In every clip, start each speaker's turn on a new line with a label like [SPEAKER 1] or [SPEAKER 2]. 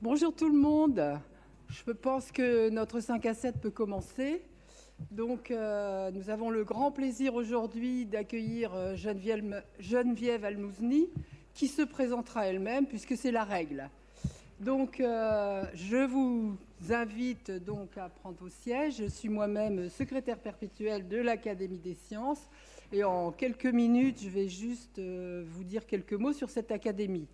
[SPEAKER 1] Bonjour tout le monde. Je pense que notre 5 à 7 peut commencer. Donc, nous avons le grand plaisir aujourd'hui d'accueillir Geneviève Almouzny, qui se présentera elle-même, puisque c'est la règle. Donc, je vous invite donc à prendre vos sièges. Je suis moi-même secrétaire perpétuelle de l'Académie des sciences. Et en quelques minutes, je vais juste vous dire quelques mots sur cette académie.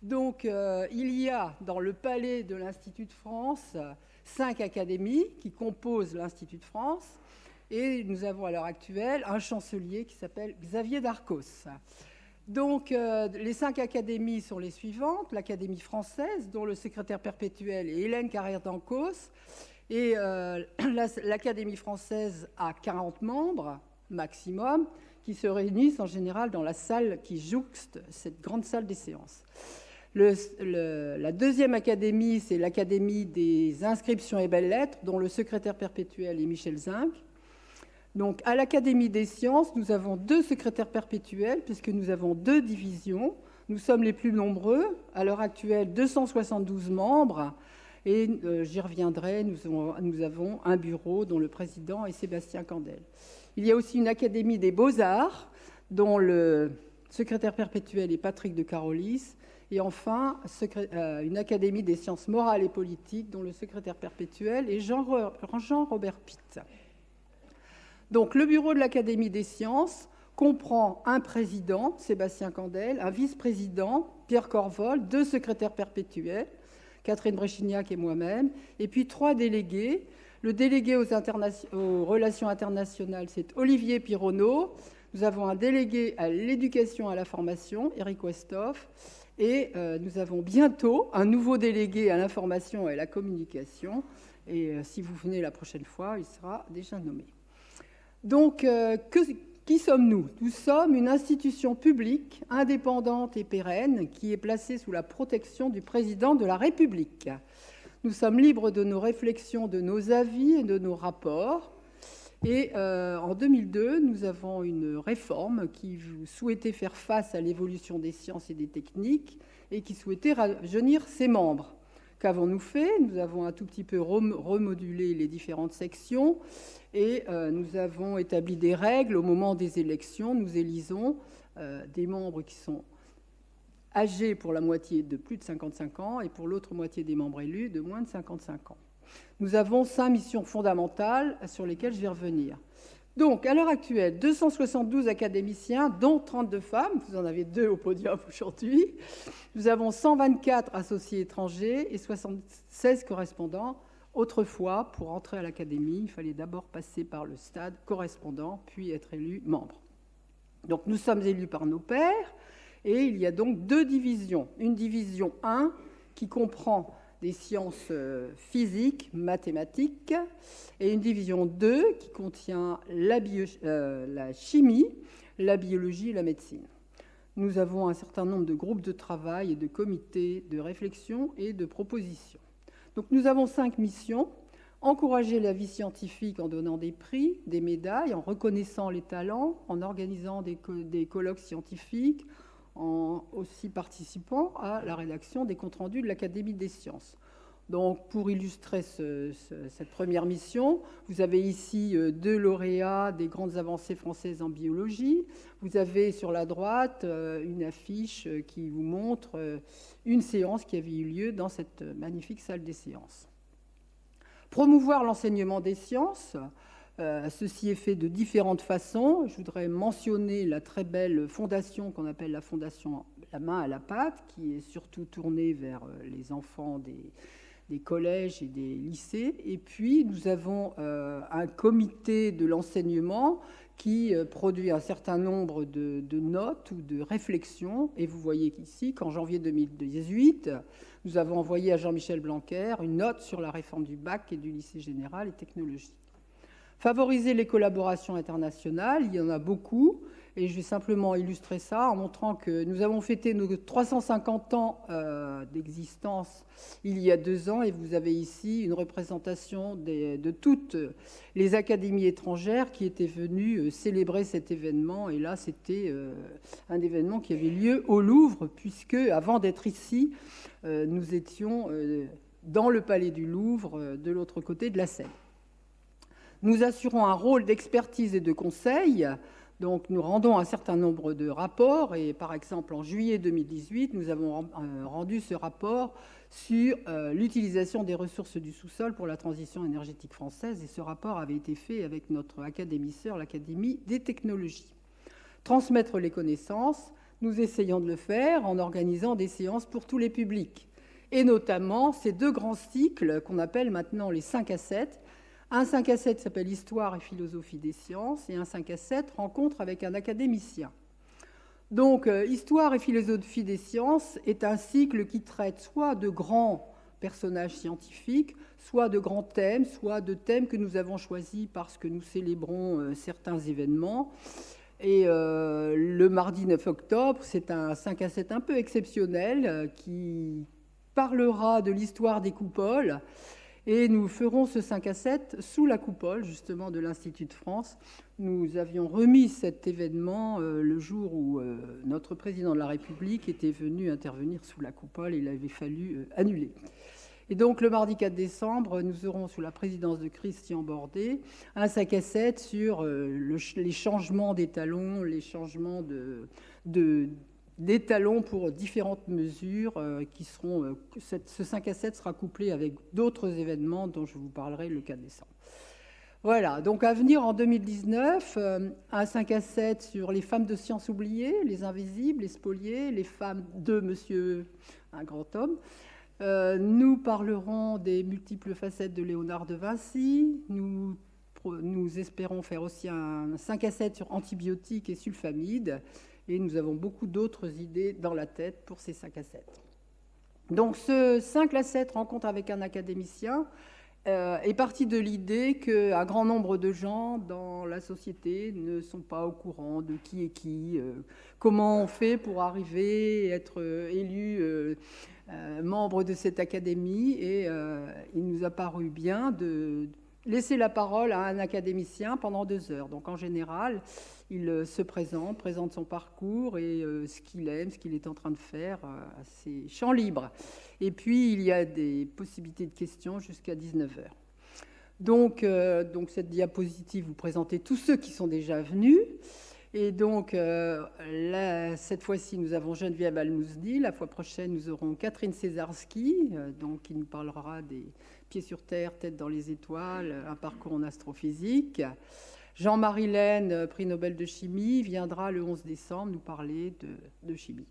[SPEAKER 1] Donc, il y a dans le palais de l'Institut de France 5 académies qui composent l'Institut de France. Et nous avons à l'heure actuelle un chancelier qui s'appelle Xavier Darcos. Donc, les 5 académies sont les suivantes. L'Académie française, dont le secrétaire perpétuel est Hélène Carrère-Dancos. Et l'Académie française a 40 membres maximum, qui se réunissent en général dans la salle qui jouxte cette grande salle des séances. La deuxième académie, c'est l'Académie des inscriptions et belles-lettres, dont le secrétaire perpétuel est Michel Zinc. Donc, à l'Académie des sciences, nous avons 2 secrétaires perpétuels, puisque nous avons 2 divisions. Nous sommes les plus nombreux. À l'heure actuelle, 272 membres. Et j'y reviendrai, nous avons un bureau dont le président est Sébastien Candel. Il y a aussi une Académie des beaux-arts, dont le secrétaire perpétuel est Patrick de Carolis. Et enfin, une Académie des sciences morales et politiques, dont le secrétaire perpétuel est Jean-Robert Pitt. Donc, le bureau de l'Académie des sciences comprend un président, Sébastien Candel, un vice-président, Pierre Corvol, 2 secrétaires perpétuels, Catherine Bréchignac et moi-même, et puis 3 délégués. Le délégué aux relations internationales, c'est Olivier Pironneau. Nous avons un délégué à l'éducation et à la formation, Éric Westhoff. Et nous avons bientôt un nouveau délégué à l'information et à la communication. Et si vous venez la prochaine fois, il sera déjà nommé. Donc, qui sommes-nous ? Nous sommes une institution publique, indépendante et pérenne, qui est placée sous la protection du président de la République. Nous sommes libres de nos réflexions, de nos avis et de nos rapports. Et en 2002, nous avons une réforme qui souhaitait faire face à l'évolution des sciences et des techniques et qui souhaitait rajeunir ses membres. Qu'avons-nous fait ? Nous avons un tout petit peu remodulé les différentes sections et nous avons établi des règles. Au moment des élections, nous élisons des membres qui sont âgés pour la moitié de plus de 55 ans et pour l'autre moitié des membres élus de moins de 55 ans. Nous avons 5 missions fondamentales sur lesquelles je vais revenir. Donc, à l'heure actuelle, 272 académiciens, dont 32 femmes. Vous en avez 2 au podium aujourd'hui. Nous avons 124 associés étrangers et 76 correspondants. Autrefois, pour entrer à l'académie, il fallait d'abord passer par le stade correspondant, puis être élu membre. Donc, nous sommes élus par nos pairs. Et il y a donc 2 divisions. Une division 1 qui comprend des sciences physiques, mathématiques, et une division 2 qui contient la chimie, la biologie et la médecine. Nous avons un certain nombre de groupes de travail et de comités de réflexion et de propositions. Donc nous avons 5 missions. Encourager la vie scientifique en donnant des prix, des médailles, en reconnaissant les talents, en organisant des colloques scientifiques, en aussi participant à la rédaction des comptes rendus de l'Académie des sciences. Donc, pour illustrer cette première mission, vous avez ici 2 lauréats des grandes avancées françaises en biologie. Vous avez sur la droite une affiche qui vous montre une séance qui avait eu lieu dans cette magnifique salle des séances. Promouvoir l'enseignement des sciences. Ceci est fait de différentes façons. Je voudrais mentionner la très belle fondation qu'on appelle la fondation La main à la pâte, qui est surtout tournée vers les enfants des collèges et des lycées. Et puis, nous avons un comité de l'enseignement qui produit un certain nombre de notes ou de réflexions. Et vous voyez qu'ici, qu'en janvier 2018, nous avons envoyé à Jean-Michel Blanquer une note sur la réforme du bac et du lycée général et technologique. Favoriser les collaborations internationales, il y en a beaucoup, Et je vais simplement illustrer ça en montrant que nous avons fêté nos 350 ans d'existence il y a 2 ans, et vous avez ici une représentation de toutes les académies étrangères qui étaient venues célébrer cet événement. Et là, c'était un événement qui avait lieu au Louvre, puisque avant d'être ici, nous étions dans le palais du Louvre, de l'autre côté de la Seine. Nous assurons un rôle d'expertise et de conseil. Donc, nous rendons un certain nombre de rapports, et par exemple, en juillet 2018, nous avons rendu ce rapport sur l'utilisation des ressources du sous-sol pour la transition énergétique française, et ce rapport avait été fait avec notre académie sœur, l'Académie des technologies. Transmettre les connaissances, nous essayons de le faire en organisant des séances pour tous les publics, et notamment ces 2 grands cycles qu'on appelle maintenant les 5 à 7. Un 5 à 7 s'appelle Histoire et philosophie des sciences, et un 5 à 7 rencontre avec un académicien. Donc, Histoire et philosophie des sciences est un cycle qui traite soit de grands personnages scientifiques, soit de grands thèmes, soit de thèmes que nous avons choisis parce que nous célébrons certains événements. Et le mardi 9 octobre, c'est un 5 à 7 un peu exceptionnel qui parlera de l'histoire des coupoles. Et nous ferons ce 5 à 7 sous la coupole, justement, de l'Institut de France. Nous avions remis cet événement le jour où notre président de la République était venu intervenir sous la coupole. Il avait fallu annuler. Et donc, le mardi 4 décembre, nous aurons, sous la présidence de Christian Bordet, un 5 à 7 sur les changements d'étalons, les changements d'étalons pour différentes mesures qui seront... ce 5 à 7 sera couplé avec d'autres événements dont je vous parlerai le 4 décembre. Voilà, donc à venir en 2019, un 5 à 7 sur les femmes de science oubliées, les invisibles, les spoliées, les femmes de Monsieur, un grand homme. Nous parlerons des multiples facettes de Léonard de Vinci. Nous espérons faire aussi un 5 à 7 sur antibiotiques et sulfamides. Et nous avons beaucoup d'autres idées dans la tête pour ces 5 à 7. Donc ce 5 à 7 rencontre avec un académicien est parti de l'idée qu'un grand nombre de gens dans la société ne sont pas au courant de qui est qui, comment on fait pour arriver et être élu membre de cette académie. Et il nous a paru bien de laisser la parole à un académicien pendant 2 heures. Donc en général, il se présente son parcours et ce qu'il aime, ce qu'il est en train de faire, c'est champ libre. Et puis il y a des possibilités de questions jusqu'à 19 heures. Donc cette diapositive vous présentez tous ceux qui sont déjà venus. Et donc là, cette fois-ci, nous avons Geneviève Almousny. La fois prochaine, nous aurons Catherine Cesarski, qui nous parlera des pieds sur terre, tête dans les étoiles, un parcours en astrophysique. Jean-Marie Laine, prix Nobel de chimie, viendra le 11 décembre nous parler de chimie.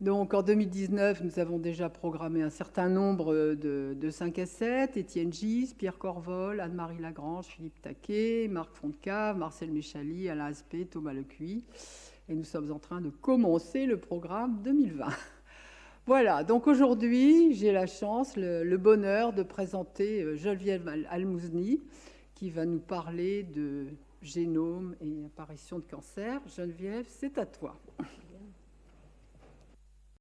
[SPEAKER 1] Donc en 2019, nous avons déjà programmé un certain nombre de 5 à 7, Étienne Gis, Pierre Corvol, Anne-Marie Lagrange, Philippe Taquet, Marc Fontcave, Marcel Méchali, Alain Aspect, Thomas Lecuy. Et nous sommes en train de commencer le programme 2020. Voilà, donc aujourd'hui, j'ai la chance, le bonheur de présenter Geneviève Almousny, qui va nous parler de génome et apparition de cancer. Geneviève, c'est à toi.